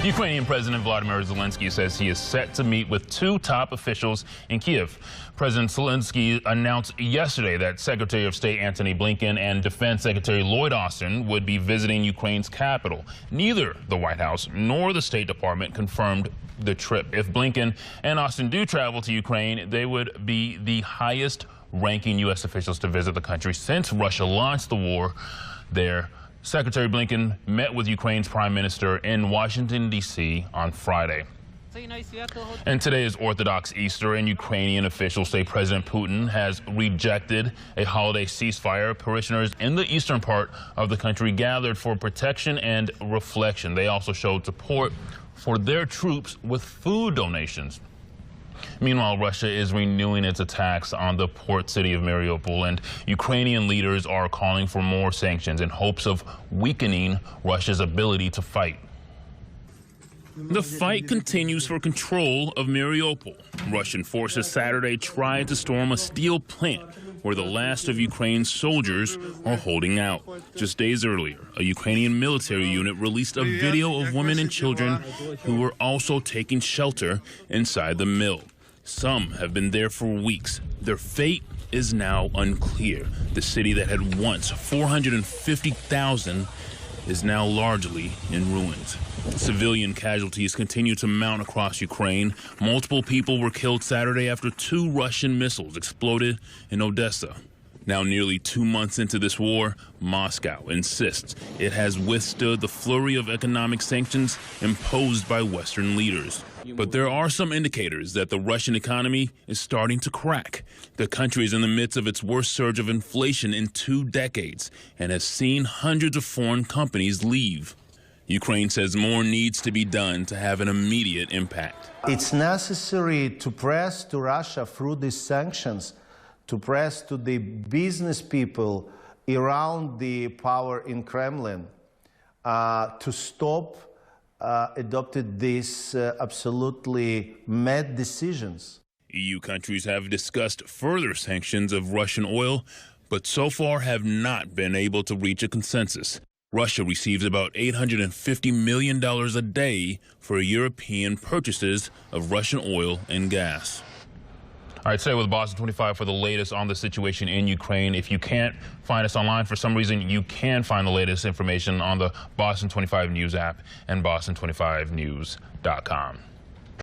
Ukrainian President Vladimir Zelensky says he is set to meet with two top officials in Kiev. President Zelensky announced yesterday that Secretary of State Antony Blinken and Defense Secretary Lloyd Austin would be visiting Ukraine's capital. Neither the White House nor the State Department confirmed the trip. If Blinken and Austin do travel to Ukraine, they would be the highest-ranking U.S. officials to visit the country since Russia launched the war there. Secretary Blinken met with Ukraine's Prime Minister in Washington, D.C. on Friday. And today is Orthodox Easter, and Ukrainian officials say President Putin has rejected a holiday ceasefire. Parishioners in the eastern part of the country gathered for protection and reflection. They also showed support for their troops with food donations. Meanwhile, Russia is renewing its attacks on the port city of Mariupol, and Ukrainian leaders are calling for more sanctions in hopes of weakening Russia's ability to fight. The fight continues for control of Mariupol. Russian forces Saturday tried to storm a steel plant where the last of Ukraine's soldiers are holding out. Just days earlier, a Ukrainian military unit released a video of women and children who were also taking shelter inside the mill. Some have been there for weeks. Their fate is now unclear. The city that had once 450,000 is now largely in ruins. Civilian casualties continue to mount across Ukraine. Multiple people were killed Saturday after two Russian missiles exploded in Odessa. Now, nearly 2 months into this war, Moscow insists it has withstood the flurry of economic sanctions imposed by Western leaders. But there are some indicators that the Russian economy is starting to crack. The country is in the midst of its worst surge of inflation in 2 decades and has seen hundreds of foreign companies leave. Ukraine says more needs to be done to have an immediate impact. It's necessary to press to Russia through these sanctions, to press to the business people around the power in Kremlin to stop adopting these absolutely mad decisions. EU countries have discussed further sanctions of Russian oil, but so far have not been able to reach a consensus. Russia receives about $850 million a day for European purchases of Russian oil and gas. All right, stay with Boston 25 for the latest on the situation in Ukraine. If you can't find us online for some reason, you can find the latest information on the Boston 25 News app and boston25news.com.